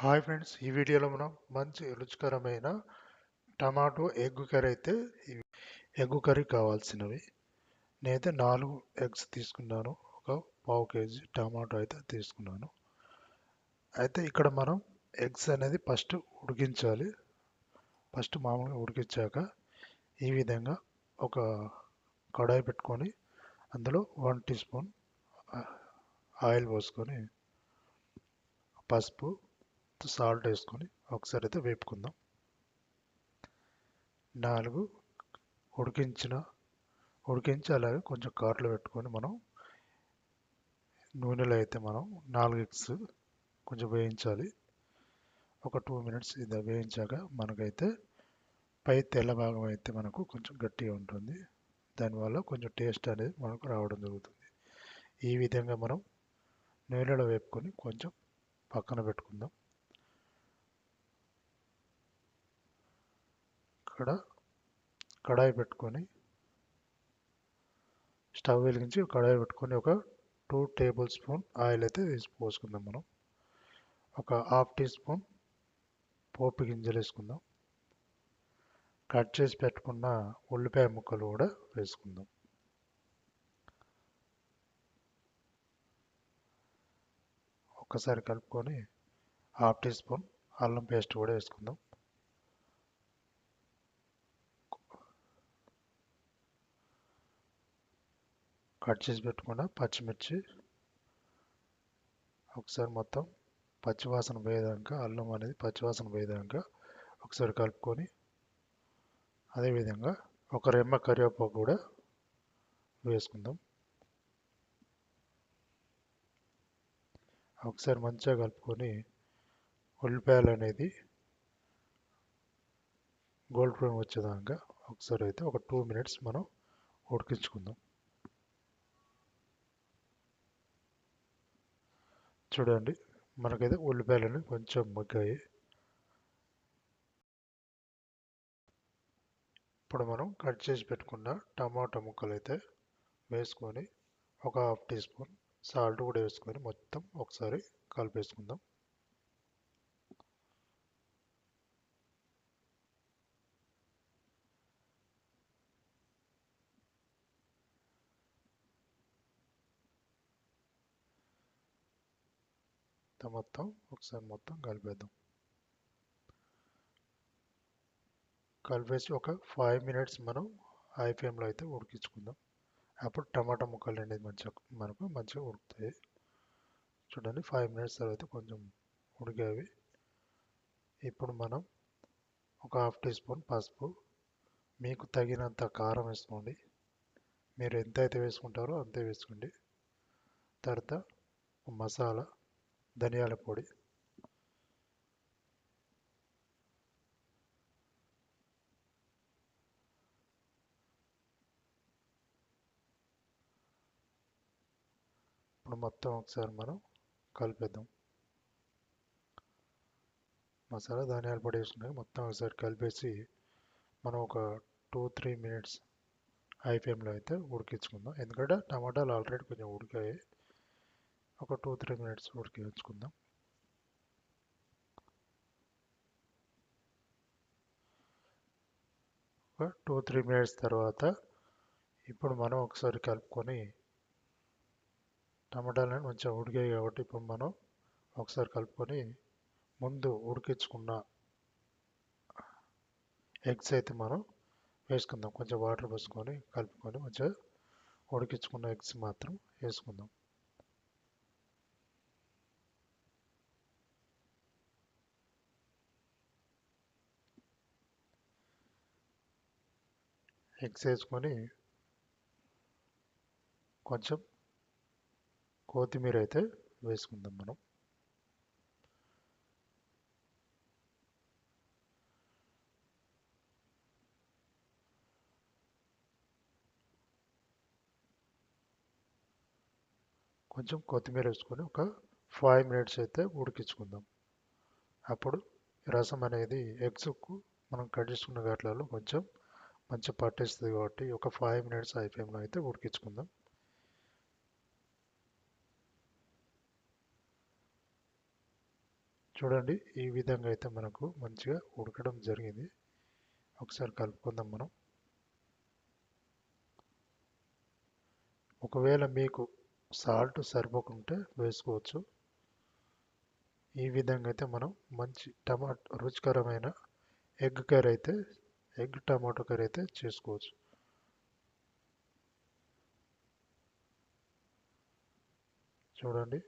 Hi friends, ఈ వీడియోలో మనం మంచి రుచికరమైన టమాటో ఎగ్ కర్రీ అయితే ఎగ్ కర్రీ కావాల్సినవి నేనైతే 4 ఎగ్స్ తీసుకున్నాను. ఒక పావు కేజీ టమాటో అయితే తీసుకున్నాను. అయితే ఇక్కడ మనం ఎగ్స్ అనేది ఫస్ట్ ఉడికించాలి. ఫస్ట్ మామూలుగా ఉడికించాక ఈ విధంగా ఒక కడాయి పెట్టుకొని అందులో 1 టీ స్పూన్ ఆయిల్ పోసుకొని పసుపు సాల్ట్ వేసుకొని ఒకసారి అయితే వేపుకుందాం. 4 ఉడికించి అలాగే కొంచెం కారులో పెట్టుకొని మనం నూనెలో అయితే మనం 4 ఎగ్స్ కొంచెం వేయించాలి. ఒక 2 మినిట్స్ ఇది వేయించాక మనకైతే పై తెల్ల భాగం అయితే మనకు కొంచెం గట్టిగా ఉంటుంది. దానివల్ల కొంచెం టేస్ట్ అనేది మనకు రావడం జరుగుతుంది. ఈ విధంగా మనం నూనెలో వేపుకొని కొంచెం పక్కన పెట్టుకుందాం. ఇక్కడ కడాయి పెట్టుకొని స్టవ్ వెలిగించి కడాయి పెట్టుకొని ఒక 2 టేబుల్ స్పూన్ ఆయిల్ అయితే వేసి పోసుకుందాం. మనం ఒక హాఫ్ టీ స్పూన్ పోపు గింజలు వేసుకుందాం. కట్ చేసి పెట్టుకున్న ఉల్లిపాయ ముక్కలు కూడా వేసుకుందాం. ఒక్కసారి కలుపుకొని హాఫ్ టీ స్పూన్ అల్లం పేస్ట్ కూడా వేసుకుందాం. కట్ చేసి పెట్టుకున్న పచ్చిమిర్చి ఒకసారి మొత్తం పచ్చివాసన పోయేదాకా, అల్లం అనేది పచ్చివాసన పోయేదాకా ఒకసారి కలుపుకొని అదేవిధంగా ఒక రెమ్మ కరివేపాకు కూడా వేసుకుందాం. ఒకసారి మంచిగా కలుపుకొని ఉల్లిపాయలు అనేది గోల్డ్ బ్రౌన్ వచ్చేదాకా ఒకసారి అయితే ఒక 2 మినిట్స్ మనం ఉడికించుకుందాం. చూడండి, మనకైతే ఉల్లిపాయలని కొంచెం మగ్గాయి. ఇప్పుడు మనం కట్ చేసి పెట్టుకున్న టమాటా ముక్కలు అయితే వేసుకొని ఒక హాఫ్ టీ స్పూన్ సాల్ట్ కూడా వేసుకొని మొత్తం ఒకసారి కలిపేసుకుందాం. మొత్తం ఒకసారి మొత్తం కలిపేద్దాం. కలిపేసి ఒక 5 మినిట్స్ మనం హై ఫ్లేమ్లో అయితే ఉడికించుకుందాం. అప్పుడు టమాటా ముక్కలు అనేది మనకు మంచిగా ఉడుకుతాయి. చూడండి, 5 మినిట్స్ తర్వాత కొంచెం ఉడికేవి. ఇప్పుడు మనం ఒక హాఫ్ టీ స్పూన్ పసుపు, మీకు తగినంత కారం వేసుకోండి. మీరు ఎంత అయితే వేసుకుంటారో అంతే వేసుకోండి. తర్వాత మసాలా, ధనియాల పొడి, ఇప్పుడు మొత్తం ఒకసారి మనం కలిపేద్దాం. మసాలా, ధనియాల పొడి వేసుకున్నాక మొత్తం ఒకసారి కలిపేసి మనం ఒక 2-3 మినిట్స్ హై ఫ్లేమ్లో అయితే ఉడికించుకుందాం. ఎందుకంటే టమాటాలు ఆల్రెడీ కొంచెం ఉడికాయి. ఒక 2-3 మినిట్స్ ఉడికించుకుందాం. ఒక 2-3 మినిట్స్ తర్వాత ఇప్పుడు మనం ఒకసారి కలుపుకొని టమాటాలను మంచిగా ఉడికాయి కాబట్టి ఇప్పుడు మనం ఒకసారి కలుపుకొని ముందు ఉడికించుకున్న ఎగ్స్ అయితే మనం వేసుకుందాం. కొంచెం వాటర్ పోసుకొని కలుపుకొని మంచిగా ఉడికించుకున్న ఎగ్స్ మాత్రం వేసుకుందాం. ఎగ్స్ వేసుకొని కొంచెం కొత్తిమీర అయితే వేసుకుందాం. మనం కొంచెం కొత్తిమీర వేసుకొని ఒక 5 మినిట్స్ అయితే ఉడికించుకుందాం. అప్పుడు రసం అనేది ఎగ్స్కు మనం కట్ చేసుకున్న వాటిలలో కొంచెం మంచిగా పట్టేస్తుంది కాబట్టి ఒక 5 మినిట్స్ హై ఫ్లేమ్లో అయితే ఉడికించుకుందాం. చూడండి, ఈ విధంగా అయితే మనకు మంచిగా ఉడకడం జరిగింది. ఒకసారి కలుపుకుందాం మనం. ఒకవేళ మీకు సాల్ట్ సరిపోకుంటే వేసుకోవచ్చు. ఈ విధంగా అయితే మనం మంచి రుచికరమైన ఎగ్ టమాటో కర్రీ అయితే చేసుకోవచ్చు. చూడండి.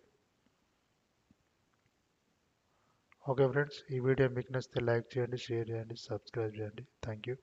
ఓకే ఫ్రెండ్స్, ఈ వీడియో మీకు నచ్చితే లైక్ చేయండి, షేర్ చేయండి, సబ్స్క్రైబ్ చేయండి. Thank you.